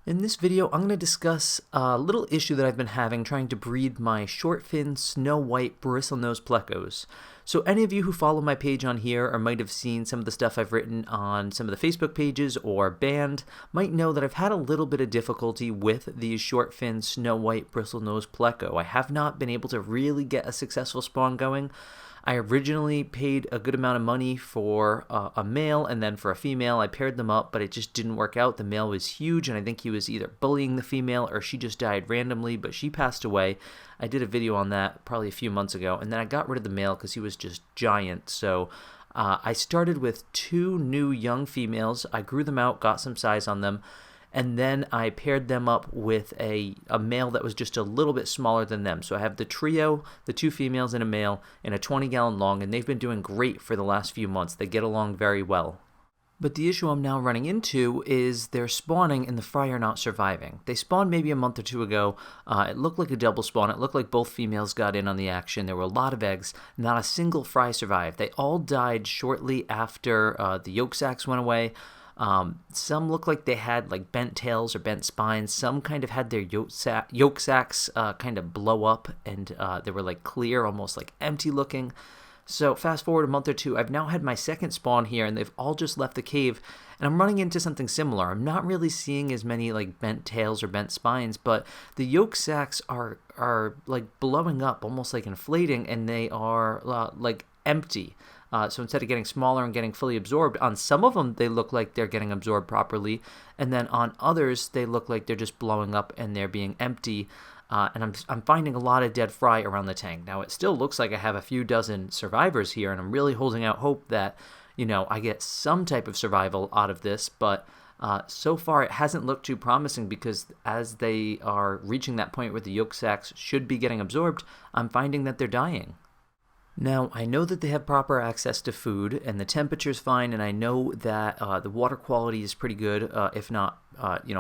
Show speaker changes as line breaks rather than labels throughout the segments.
In this video, I'm going to discuss a little issue that I've been having trying to breed my short fin snow white bristlenose plecos. So any of you who follow my page on here or might have seen some of the stuff I've written on some of the Facebook pages or banned might know that I've had a little bit of difficulty with these short fin snow white bristlenose pleco. I have not been able to really get a successful spawn going. I originally paid a good amount of money for a male, and then for a female I paired them up, but it just didn't work out. The male was huge, and I think he was either bullying the female or she just died randomly, but she passed away. I did a video on that probably a few months ago, and then I got rid of the male because he was just giant. So I started with two new young females. I grew them out, got some size on them, and then I paired them up with a male that was just a little bit smaller than them. So I have the trio, the two females and a male, in a 20-gallon long, and they've been doing great for the last few months. They get along very well. But the issue I'm now running into is they're spawning and the fry are not surviving. They spawned maybe a month or two ago. It looked like a double spawn. It looked like both females got in on the action. There were a lot of eggs. Not a single fry survived. They all died shortly after the yolk sacs went away. Some look like they had like bent tails or bent spines. Some kind of had their yolk sacs kind of blow up, and they were like clear, almost like empty looking. So fast forward a month or two, I've now had my second spawn here, and they've all just left the cave, and I'm running into something similar. I'm not really seeing as many like bent tails or bent spines, but the yolk sacs are like blowing up, almost like inflating, and they are like empty. So instead of getting smaller and getting fully absorbed, on some of them they look like they're getting absorbed properly, and then on others they look like they're just blowing up and they're being empty. And I'm finding a lot of dead fry around the tank. Now it still looks like I have a few dozen survivors here, and I'm really holding out hope that, you know, I get some type of survival out of this, but so far it hasn't looked too promising, because as they are reaching that point where the yolk sacs should be getting absorbed, I'm finding that they're dying. Now, I know that they have proper access to food, and the temperature's fine, and I know that the water quality is pretty good, if not,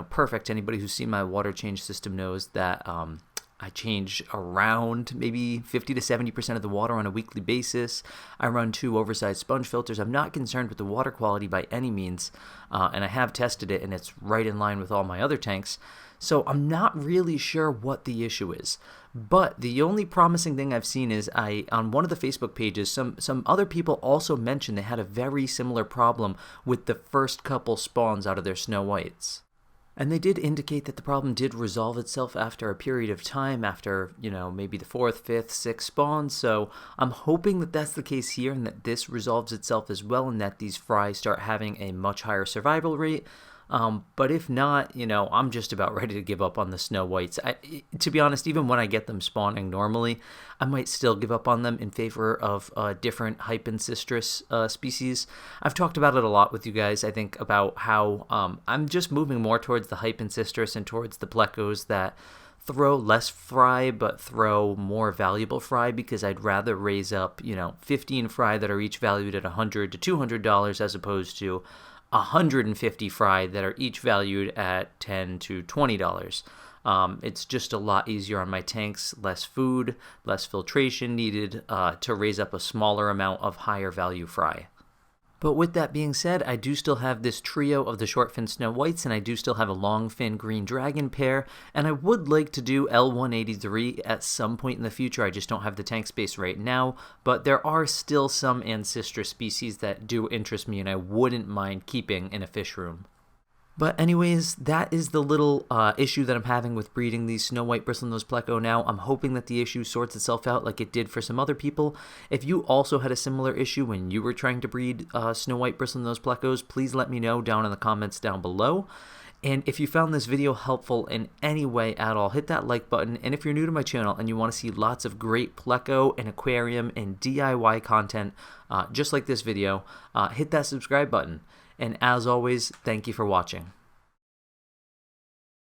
perfect. Anybody who's seen my water change system knows that I change around maybe 50 to 70% of the water on a weekly basis. I run 2 oversized sponge filters. I'm not concerned with the water quality by any means, and I have tested it, and it's right in line with all my other tanks. So I'm not really sure what the issue is. But the only promising thing I've seen is on one of the Facebook pages, some other people also mentioned they had a very similar problem with the first couple spawns out of their snow whites. And they did indicate that the problem did resolve itself after a period of time, after, maybe the 4th, 5th, 6th spawn. So I'm hoping that that's the case here, and that this resolves itself as well, and that these fry start having a much higher survival rate. But if not, I'm just about ready to give up on the snow whites. To be honest, even when I get them spawning normally, I might still give up on them in favor of different hypensistrus species. I've talked about it a lot with you guys, I think, about how I'm just moving more towards the hypensistrus and towards the plecos that throw less fry but throw more valuable fry, because I'd rather raise up 15 fry that are each valued at $100 to $200 as opposed to 150 fry that are each valued at $10 to $20. It's just a lot easier on my tanks, less food, less filtration needed to raise up a smaller amount of higher value fry. But with that being said, I do still have this trio of the short fin snow whites, and I do still have a long fin green dragon pair, and I would like to do L183 at some point in the future. I just don't have the tank space right now, but there are still some ancestral species that do interest me, and I wouldn't mind keeping in a fish room. But anyways, that is the little issue that I'm having with breeding these snow white bristlenose pleco now. I'm hoping that the issue sorts itself out like it did for some other people. If you also had a similar issue when you were trying to breed snow white bristlenose plecos, please let me know down in the comments down below. And if you found this video helpful in any way at all, hit that like button. And if you're new to my channel and you want to see lots of great pleco and aquarium and DIY content, just like this video, hit that subscribe button. And as always, thank you for watching.